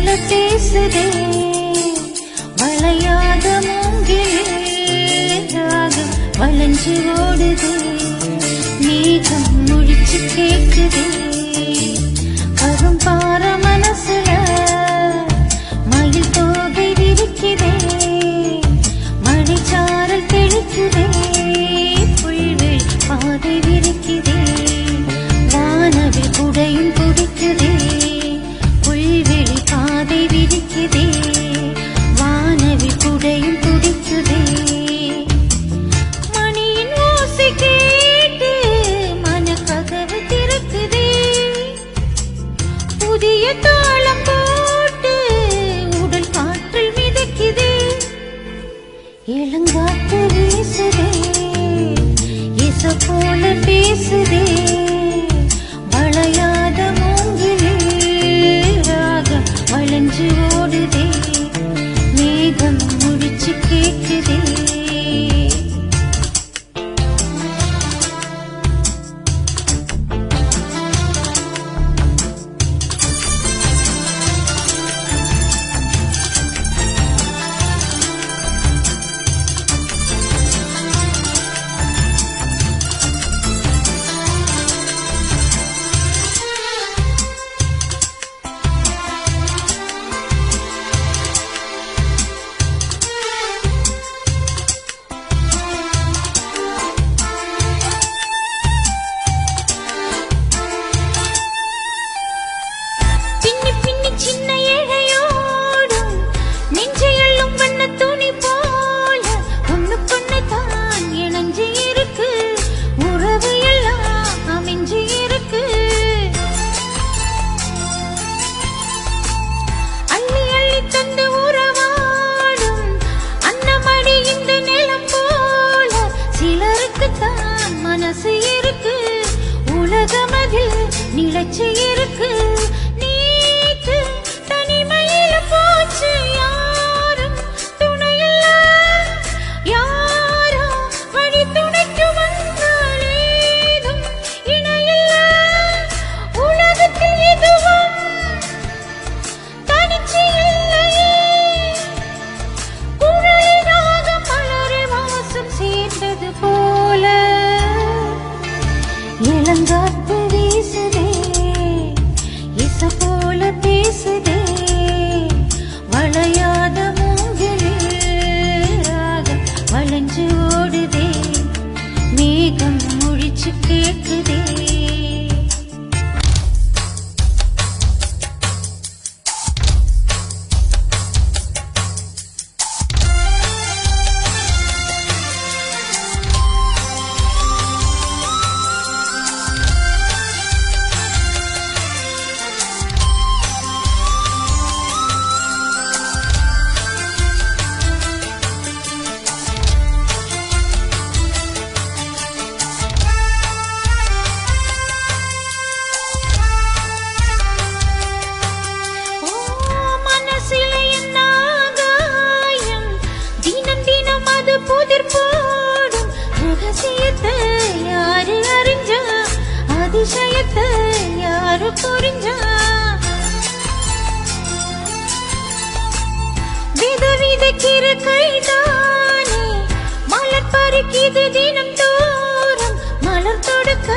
போல பேசுதே வளையாத மூங்கிலே ராகம் வளைஞ்சு ஓடுதே மேகம் முழிச்சு கேக்குதே பார மனசுல மயில் தோகை விரிக்குதே மழைச்சாரல் தெளிக்குதே புல்வெளி பாதை விரிக்குதே வானவில் குடையும் துடிக்குதே புல்வெளி பாதை விரிக்குதே வானவில் குடையும் துடிக்குதே மணியின் ஓசை கேட்டு மனக்கதவு திறக்குதே புதிய தாளம் போட்டு உடல் காற்றில் மிதக்குதே இளங்காற்று வீசுதே இச போல பேசுதே வளையாத மூங்கிலே ராகம் வளைஞ்சு ஓடுதே மேகம் முழிச்சு கேக்குதே மனசு இருக்கு உலகமதில் நிலைச்சு இருக்கு நீத்து தனிமையில போச்சு யாரும் துணையில்ல யாரோ வழி துணைக்கு வந்தாலேதும் இணையில்ல உலகத்தில் எதுவும் தனிச்சு இல்லையே குழலினாக மலரில் வாசம் சேர்ந்தது போல இளங்காற்று வீசுதே இச போல பேசுதே வளையாத மூங்கிலே ராகம் வளைஞ்சு ஓடுதே மேகம் முழிச்சு கேக்குதே யாரு அறிஞ்சா அதிசயத்தை யாரு புரிஞ்சா விதவிதக்கிற கைதானே மலர் பறிக்குது தினம் தோறும் மலர் தொடுக்க